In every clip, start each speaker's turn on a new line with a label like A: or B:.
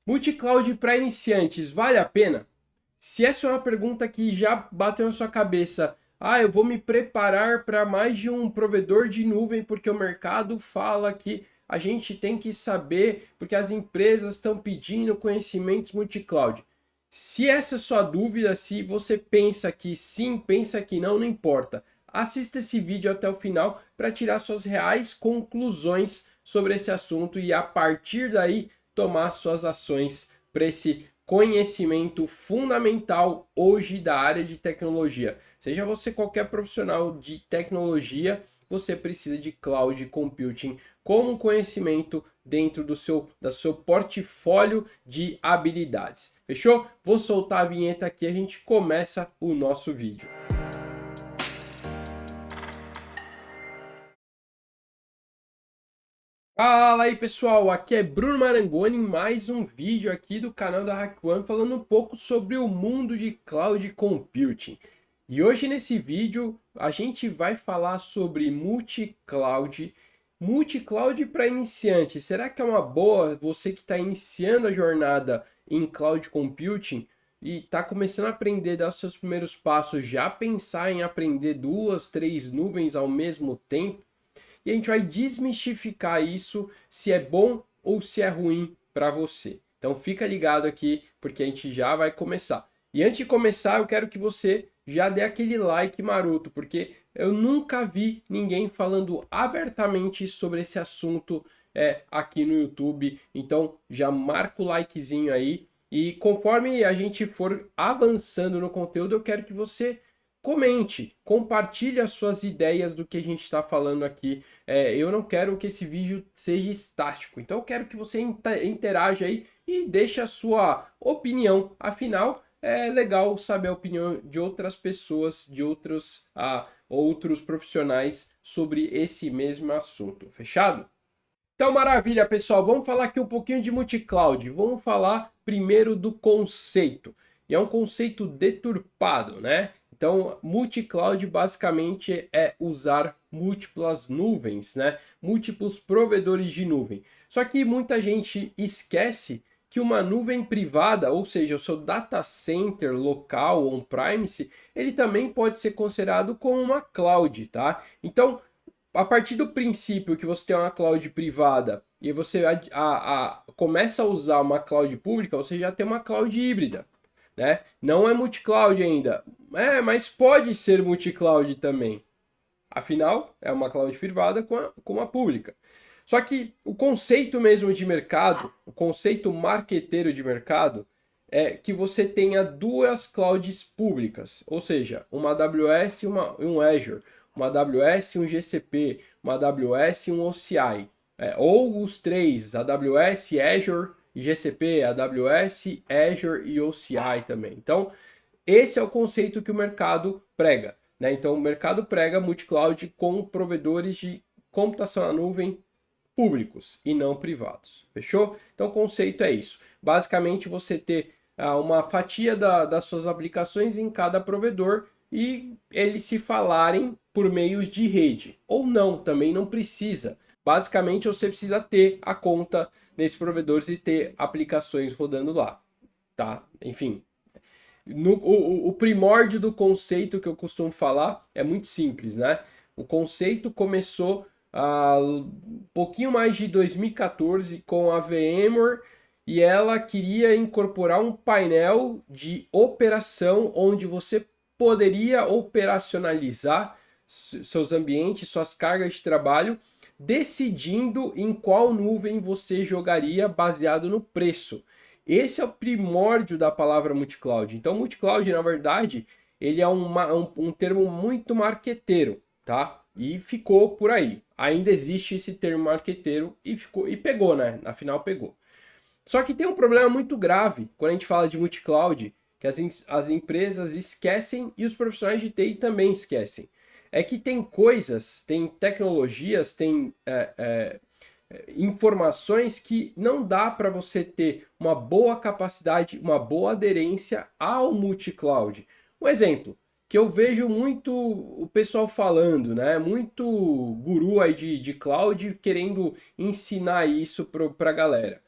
A: Multicloud para iniciantes vale a pena? Se essa é uma pergunta que já bateu na sua cabeça, eu vou me preparar para mais de um provedor de nuvem porque o mercado fala que a gente tem que saber, porque as empresas estão pedindo conhecimentos multicloud. Se essa é a sua dúvida, se você pensa que sim, pensa que não, não importa. Assista esse vídeo até o final para tirar suas reais conclusões sobre esse assunto e a partir daí tomar suas ações para esse conhecimento fundamental hoje da área de tecnologia. Seja você qualquer profissional de tecnologia, você precisa de cloud computing como conhecimento dentro do seu portfólio de habilidades. Fechou? Vou soltar a vinheta aqui e a gente começa o nosso vídeo. Fala aí pessoal, aqui é Bruno Marangoni em mais um vídeo aqui do canal da HackOne falando um pouco sobre o mundo de Cloud Computing. E hoje nesse vídeo a gente vai falar sobre multi-cloud para iniciantes. Será que é uma boa você que está iniciando a jornada em Cloud Computing e está começando a aprender, dar os seus primeiros passos, já pensar em aprender 2, 3 nuvens ao mesmo tempo? E a gente vai desmistificar isso, se é bom ou se é ruim para você. Então fica ligado aqui, porque a gente já vai começar. E antes de começar, eu quero que você já dê aquele like maroto, porque eu nunca vi ninguém falando abertamente sobre esse assunto aqui no YouTube. Então já marca o likezinho aí. E conforme a gente for avançando no conteúdo, eu quero que você comente, compartilhe as suas ideias do que a gente está falando aqui. Eu não quero que esse vídeo seja estático, então eu quero que você interaja aí e deixe a sua opinião. Afinal, é legal saber a opinião de outras pessoas, de outros profissionais sobre esse mesmo assunto. Fechado? Então, maravilha, pessoal. Vamos falar aqui um pouquinho de multicloud. Vamos falar primeiro do conceito. E é um conceito deturpado, né? Então, multicloud basicamente é usar múltiplas nuvens, né? Múltiplos provedores de nuvem. Só que muita gente esquece que uma nuvem privada, ou seja, o seu data center local on-premise, ele também pode ser considerado como uma cloud, tá? Então, a partir do princípio que você tem uma cloud privada e você começa a usar uma cloud pública, você já tem uma cloud híbrida, né? Não é multi-cloud ainda, mas pode ser multi-cloud também. Afinal, é uma cloud privada com uma pública. Só que o conceito mesmo de mercado, o conceito marqueteiro de mercado, é que você tenha duas clouds públicas, ou seja, uma AWS e um Azure, uma AWS e um GCP, uma AWS e um OCI, ou os três, AWS, Azure e GCP, AWS, Azure e OCI também. Então, esse é o conceito que o mercado prega, né? Então, o mercado prega multi-cloud com provedores de computação na nuvem públicos e não privados. Fechou? Então o conceito é isso. Basicamente você ter uma fatia das suas aplicações em cada provedor e eles se falarem por meios de rede. Ou não, também não precisa. Basicamente você precisa ter a conta nesses provedores e ter aplicações rodando lá. Tá? Enfim, o primórdio do conceito que eu costumo falar é muito simples, né? O conceito começou um pouquinho mais de 2014 com a VMware e ela queria incorporar um painel de operação onde você poderia operacionalizar seus ambientes, suas cargas de trabalho, decidindo em qual nuvem você jogaria baseado no preço. Esse é o primórdio da palavra multicloud. Então, multicloud, na verdade, ele é um termo muito marqueteiro, tá? E ficou por aí. Ainda existe esse termo marqueteiro e pegou, né? Afinal, pegou. Só que tem um problema muito grave quando a gente fala de multicloud, que as empresas esquecem e os profissionais de TI também esquecem. É que tem coisas, tem tecnologias, tem informações que não dá para você ter uma boa capacidade, uma boa aderência ao multicloud. Um exemplo que eu vejo muito o pessoal falando, né? Muito guru aí de cloud querendo ensinar isso para a galera.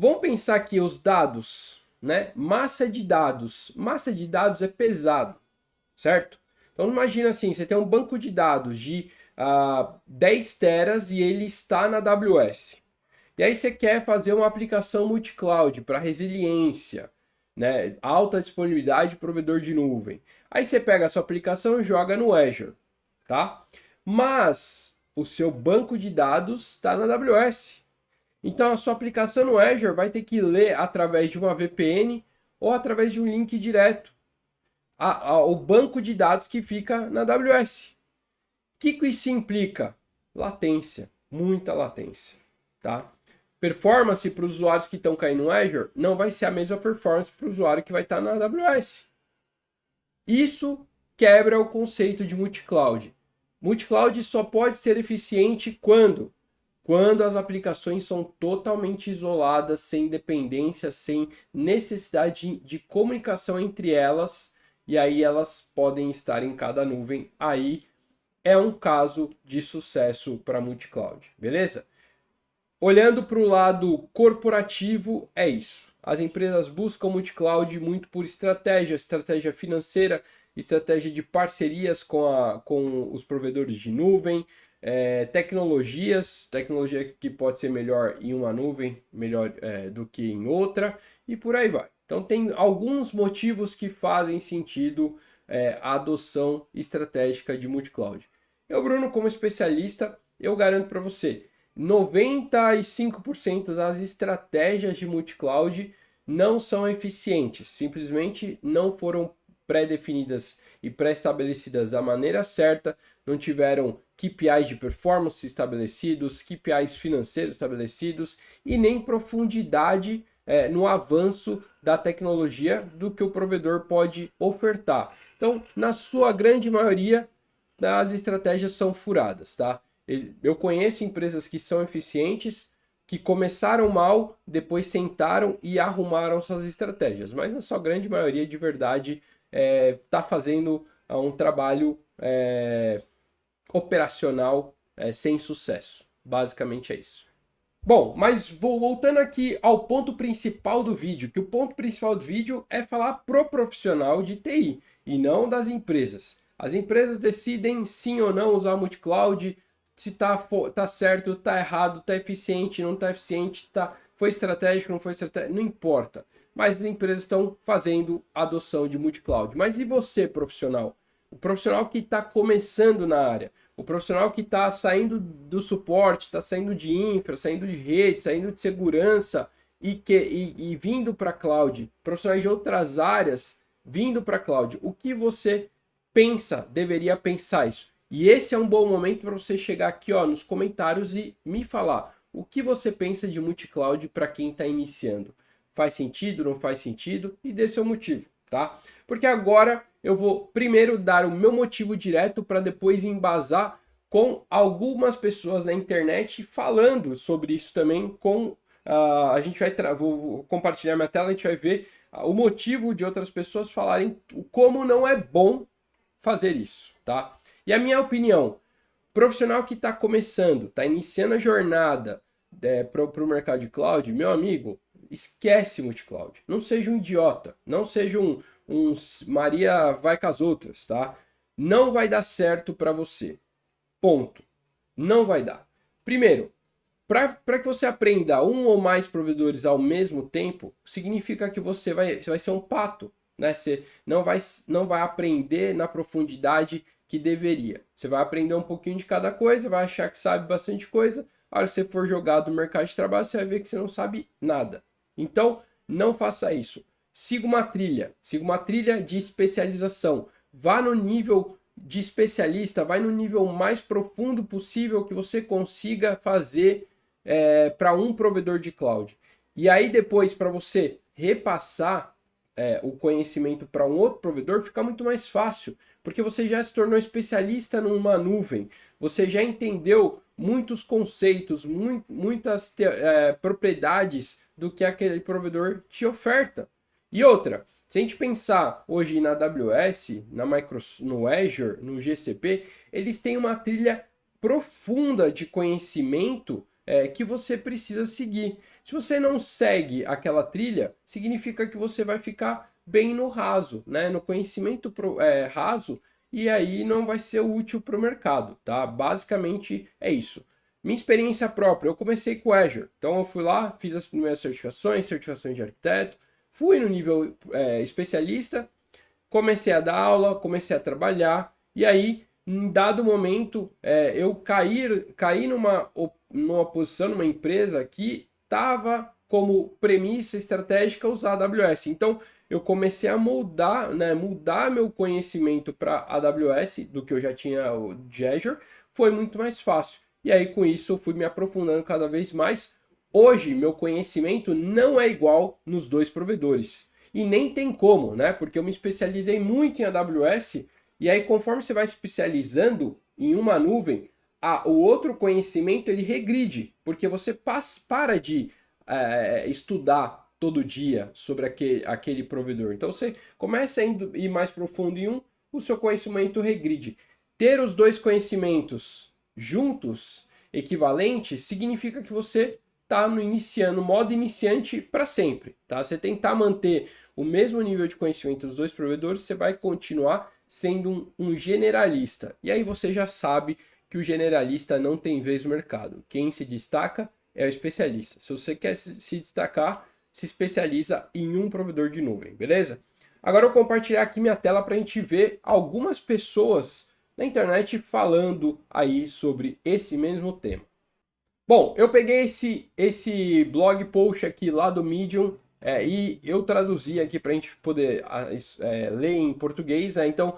A: Vamos pensar que os dados, né? Massa de dados. Massa de dados é pesado, certo? Então imagina assim, você tem um banco de dados de 10 teras e ele está na AWS. E aí você quer fazer uma aplicação multi-cloud para resiliência, né? Alta disponibilidade de provedor de nuvem. Aí você pega a sua aplicação e joga no Azure, tá? Mas o seu banco de dados está na AWS. Então a sua aplicação no Azure vai ter que ler através de uma VPN ou através de um link direto o banco de dados que fica na AWS. O que isso implica? Latência, muita latência, tá? Performance para os usuários que estão caindo no Azure não vai ser a mesma performance para o usuário que vai estar na AWS. Isso quebra o conceito de multi-cloud. Multi-cloud só pode ser eficiente quando as aplicações são totalmente isoladas, sem dependência, sem necessidade de comunicação entre elas, e aí elas podem estar em cada nuvem. Aí é um caso de sucesso para multi-cloud, beleza? Olhando para o lado corporativo, é isso. As empresas buscam multi-cloud muito por estratégia financeira, estratégia de parcerias com os provedores de nuvem, tecnologia que pode ser melhor em uma nuvem, melhor do que em outra, e por aí vai. Então tem alguns motivos que fazem sentido a adoção estratégica de multi-cloud. Eu, Bruno, como especialista, eu garanto para você, 95% das estratégias de multi-cloud não são eficientes, simplesmente não foram pré-definidas e pré-estabelecidas da maneira certa, não tiveram KPIs de performance estabelecidos, KPIs financeiros estabelecidos e nem profundidade no avanço da tecnologia do que o provedor pode ofertar. Então, na sua grande maioria, as estratégias são furadas, tá? Eu conheço empresas que são eficientes, que começaram mal, depois sentaram e arrumaram suas estratégias. Mas na sua grande maioria, de verdade, está fazendo um trabalho operacional sem sucesso. Basicamente é isso. Bom, mas voltando aqui ao ponto principal do vídeo, que o ponto principal do vídeo é falar pro profissional de TI e não das empresas. As empresas decidem sim ou não usar multi-cloud, se tá certo, tá errado, tá eficiente, não tá eficiente, foi estratégico, não foi estratégico, não importa. Mas as empresas estão fazendo a adoção de multi-cloud. Mas e você, profissional? O profissional que está começando na área, o profissional que está saindo do suporte, está saindo de infra, saindo de rede, saindo de segurança e vindo para a cloud, profissionais de outras áreas vindo para a cloud, o que você pensa, deveria pensar isso? E esse é um bom momento para você chegar aqui nos comentários e me falar o que você pensa de multi-cloud para quem está iniciando. Faz sentido, não faz sentido? E dê seu motivo, tá? Porque agora eu vou primeiro dar o meu motivo direto para depois embasar com algumas pessoas na internet falando sobre isso também. A gente vou compartilhar minha tela, a gente vai ver o motivo de outras pessoas falarem como não é bom fazer isso, tá? E a minha opinião, profissional que está começando, está iniciando a jornada para o mercado de cloud, meu amigo, esquece multi-cloud. Não seja um idiota, não seja um Maria vai com as outras, tá? Não vai dar certo para você. Ponto. Não vai dar. Primeiro, para que você aprenda um ou mais provedores ao mesmo tempo, significa que você vai ser um pato, né? Você não vai aprender na profundidade que deveria. Você vai aprender um pouquinho de cada coisa, vai achar que sabe bastante coisa. A hora que você for jogado no mercado de trabalho, você vai ver que você não sabe nada. Então, não faça isso. Siga uma trilha de especialização. Vá no nível de especialista, vai no nível mais profundo possível que você consiga fazer para um provedor de cloud. E aí depois, para você repassar o conhecimento para um outro provedor, fica muito mais fácil, porque você já se tornou especialista numa nuvem, você já entendeu muitos conceitos, muitas propriedades do que aquele provedor te oferta. E outra, se a gente pensar hoje na AWS, no Azure, no GCP, eles têm uma trilha profunda de conhecimento que você precisa seguir. Se você não segue aquela trilha, significa que você vai ficar bem no raso, né? No conhecimento raso, e aí não vai ser útil para o mercado, tá? Basicamente é isso. Minha experiência própria, eu comecei com Azure, então eu fui lá, fiz as primeiras certificações de arquiteto, fui no nível especialista, comecei a dar aula, comecei a trabalhar, e aí, em dado momento, eu caí numa posição, numa empresa que estava como premissa estratégica usar a AWS. Então, eu comecei a mudar meu conhecimento para a AWS, do que eu já tinha de Azure, foi muito mais fácil. E aí, com isso, eu fui me aprofundando cada vez mais. Hoje, meu conhecimento não é igual nos dois provedores. E nem tem como, né? Porque eu me especializei muito em AWS, e aí conforme você vai se especializando em uma nuvem, o outro conhecimento ele regride, porque você para de estudar todo dia sobre aquele provedor. Então você começa a ir mais profundo em um, o seu conhecimento regride. Ter os dois conhecimentos juntos, equivalentes, significa que você está no modo iniciante para sempre. Tá? Você tentar manter o mesmo nível de conhecimento dos dois provedores, você vai continuar sendo um generalista. E aí você já sabe que o generalista não tem vez no mercado. Quem se destaca é o especialista. Se você quer se destacar, se especializa em um provedor de nuvem, beleza? Agora eu vou compartilhar aqui minha tela para a gente ver algumas pessoas na internet falando aí sobre esse mesmo tema. Bom, eu peguei esse blog post aqui lá do Medium e eu traduzi aqui para a gente poder ler em português, né? Então,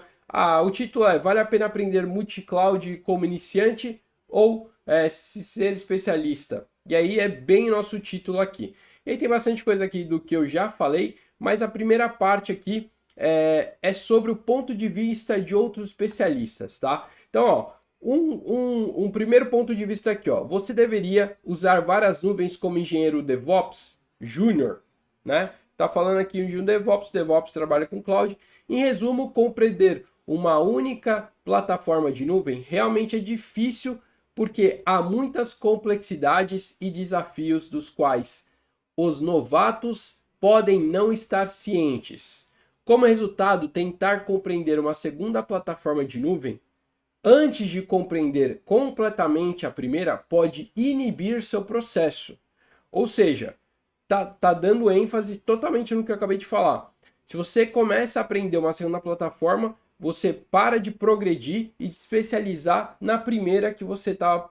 A: o título é: vale a pena aprender multi-cloud como iniciante ou se ser especialista? E aí é bem nosso título aqui. E aí tem bastante coisa aqui do que eu já falei, mas a primeira parte aqui é sobre o ponto de vista de outros especialistas, tá? Então, ó, um primeiro ponto de vista aqui, ó. Você deveria usar várias nuvens como engenheiro DevOps Júnior, né? Tá falando aqui de um DevOps trabalha com cloud. Em resumo, compreender uma única plataforma de nuvem realmente é difícil porque há muitas complexidades e desafios dos quais os novatos podem não estar cientes. Como resultado, tentar compreender uma segunda plataforma de nuvem antes de compreender completamente a primeira pode inibir seu processo. Ou seja, tá dando ênfase totalmente no que eu acabei de falar. Se você começa a aprender uma segunda plataforma, você para de progredir e se especializar na primeira que você está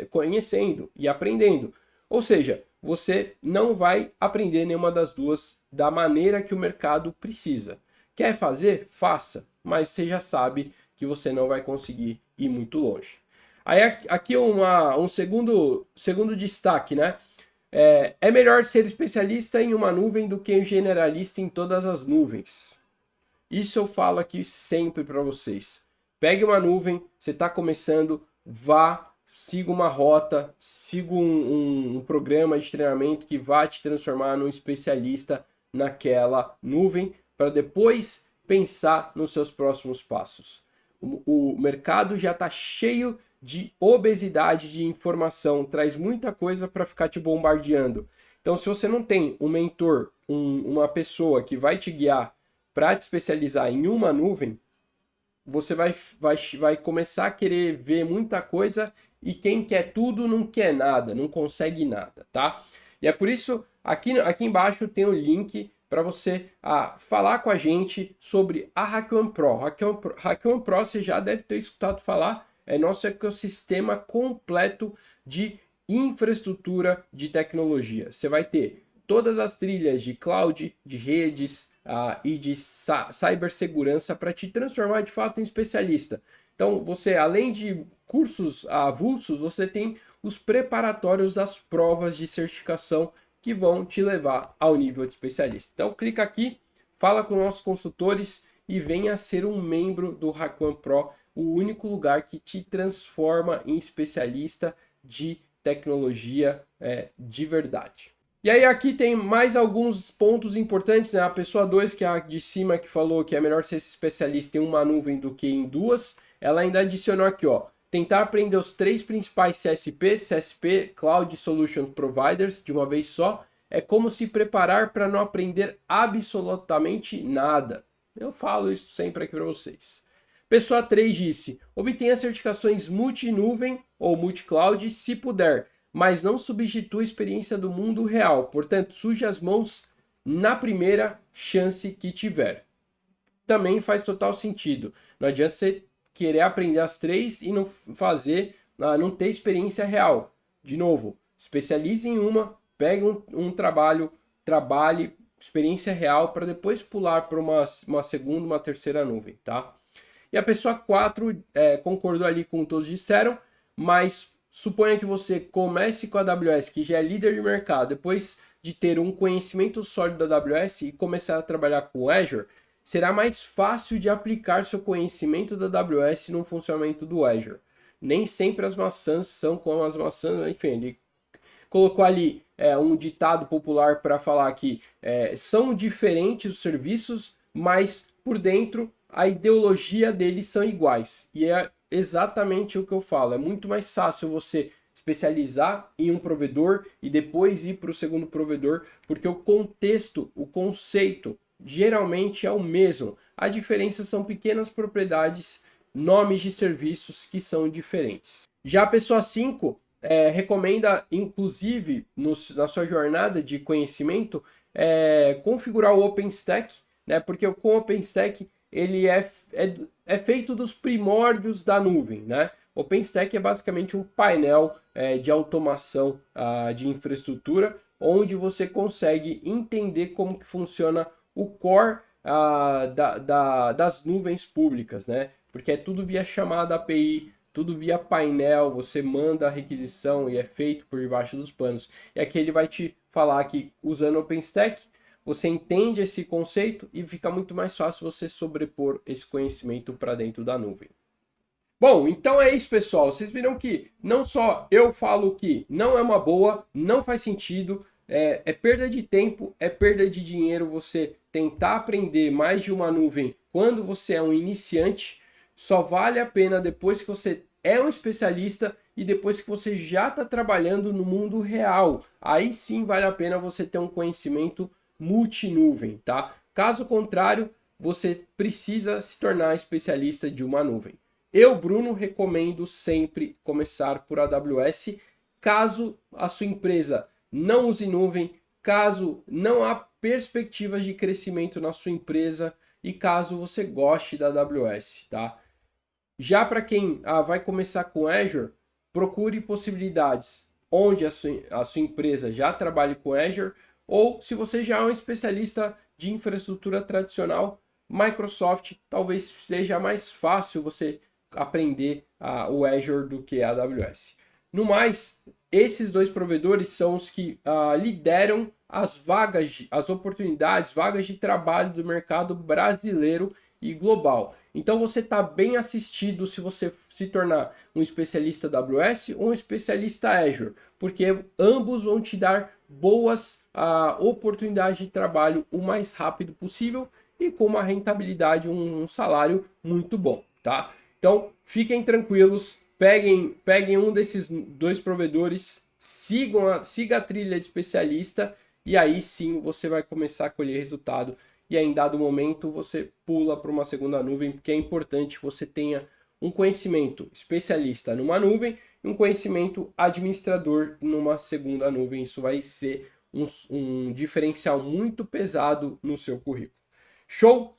A: conhecendo e aprendendo. Ou seja, você não vai aprender nenhuma das duas da maneira que o mercado precisa. Quer fazer? Faça, mas você já sabe que você não vai conseguir ir muito longe. Aí aqui um segundo destaque, né? É melhor ser especialista em uma nuvem do que generalista em todas as nuvens. Isso eu falo aqui sempre para vocês. Pegue uma nuvem, você está começando, siga uma rota, siga um programa de treinamento que vai te transformar num especialista naquela nuvem para depois pensar nos seus próximos passos. O mercado já está cheio de obesidade de informação, traz muita coisa para ficar te bombardeando. Então, se você não tem um mentor, uma pessoa que vai te guiar para te especializar em uma nuvem, você vai começar a querer ver muita coisa e quem quer tudo não quer nada, não consegue nada, tá? E é por isso, aqui embaixo tem o link para você falar com a gente sobre a HackOne Pro. HackOne Pro você já deve ter escutado falar, é nosso ecossistema completo de infraestrutura de tecnologia. Você vai ter todas as trilhas de cloud, de redes e de cibersegurança para te transformar de fato em especialista. Então, você, além de cursos avulsos, você tem os preparatórios das provas de certificação que vão te levar ao nível de especialista. Então, clica aqui, fala com nossos consultores e venha ser um membro do HackOne Pro, o único lugar que te transforma em especialista de tecnologia de verdade. E aí aqui tem mais alguns pontos importantes, né? A pessoa 2, que é a de cima, que falou que é melhor ser especialista em uma nuvem do que em duas, ela ainda adicionou aqui, ó. tentar aprender os 3 principais CSP, Cloud Solutions Providers, de uma vez só, é como se preparar para não aprender absolutamente nada. Eu falo isso sempre aqui para vocês. Pessoa 3 disse, obtenha certificações multinuvem ou multicloud se puder, mas não substitua a experiência do mundo real. Portanto, suje as mãos na primeira chance que tiver. Também faz total sentido. Não adianta você querer aprender as 3 e não fazer, não ter experiência real. De novo, especialize em uma, pegue um trabalho, trabalhe, experiência real, para depois pular para uma segunda, uma terceira nuvem, tá? E a pessoa 4 concordou ali com o que todos disseram, mas suponha que você comece com a AWS, que já é líder de mercado, depois de ter um conhecimento sólido da AWS e começar a trabalhar com o Azure, será mais fácil de aplicar seu conhecimento da AWS no funcionamento do Azure. Nem sempre as maçãs são como as maçãs, enfim, ele colocou ali um ditado popular para falar que são diferentes os serviços, mas por dentro a ideologia deles são iguais. E é exatamente o que eu falo. É muito mais fácil você especializar em um provedor e depois ir para o segundo provedor, porque o contexto, o conceito, geralmente é o mesmo. A diferença são pequenas propriedades, nomes de serviços que são diferentes. Já a pessoa 5 recomenda, inclusive, na sua jornada de conhecimento, configurar o OpenStack, né? Porque com o OpenStack ele é feito dos primórdios da nuvem, né? OpenStack é basicamente um painel de automação de infraestrutura, onde você consegue entender como que funciona o core das nuvens públicas, né? Porque é tudo via chamada API, tudo via painel, você manda a requisição e é feito por debaixo dos panos. E aqui ele vai te falar que usando OpenStack, você entende esse conceito e fica muito mais fácil você sobrepor esse conhecimento para dentro da nuvem. Bom, então é isso, pessoal. Vocês viram que não só eu falo que não é uma boa, não faz sentido, é perda de tempo, é perda de dinheiro você tentar aprender mais de uma nuvem quando você é um iniciante. Só vale a pena depois que você é um especialista e depois que você já está trabalhando no mundo real. Aí sim vale a pena você ter um conhecimento multinuvem, tá? Caso contrário, você precisa se tornar especialista de uma nuvem. Eu, Bruno, recomendo sempre começar por AWS, caso a sua empresa não use nuvem, caso não há perspectivas de crescimento na sua empresa e caso você goste da AWS, tá? Já para quem vai começar com Azure, procure possibilidades onde a sua empresa já trabalhe com Azure, ou se você já é um especialista de infraestrutura tradicional, Microsoft talvez seja mais fácil você aprender o Azure do que a AWS. No mais, esses 2 provedores são os que lideram as vagas, as oportunidades, vagas de trabalho do mercado brasileiro e global. Então você está bem assistido se você se tornar um especialista AWS ou um especialista Azure, porque ambos vão te dar boas oportunidades de trabalho o mais rápido possível e com uma rentabilidade, um salário muito bom, tá? Então fiquem tranquilos, peguem um desses 2 provedores, siga a trilha de especialista e aí sim você vai começar a colher resultado. E aí, em dado momento, você pula para uma segunda nuvem, porque é importante que você tenha um conhecimento especialista numa nuvem e um conhecimento administrador numa segunda nuvem. Isso vai ser um diferencial muito pesado no seu currículo. Show?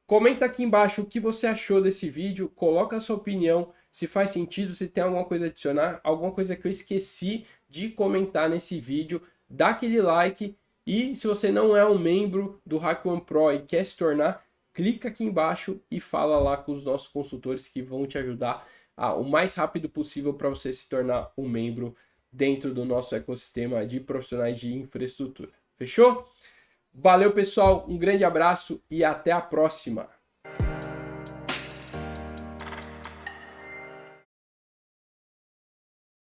A: Comenta aqui embaixo o que você achou desse vídeo, coloca a sua opinião, se faz sentido, se tem alguma coisa a adicionar, alguma coisa que eu esqueci de comentar nesse vídeo, dá aquele like. E se você não é um membro do HackOne Pro e quer se tornar, clica aqui embaixo e fala lá com os nossos consultores que vão te ajudar o mais rápido possível para você se tornar um membro dentro do nosso ecossistema de profissionais de infraestrutura. Fechou? Valeu, pessoal, um grande abraço e até a próxima!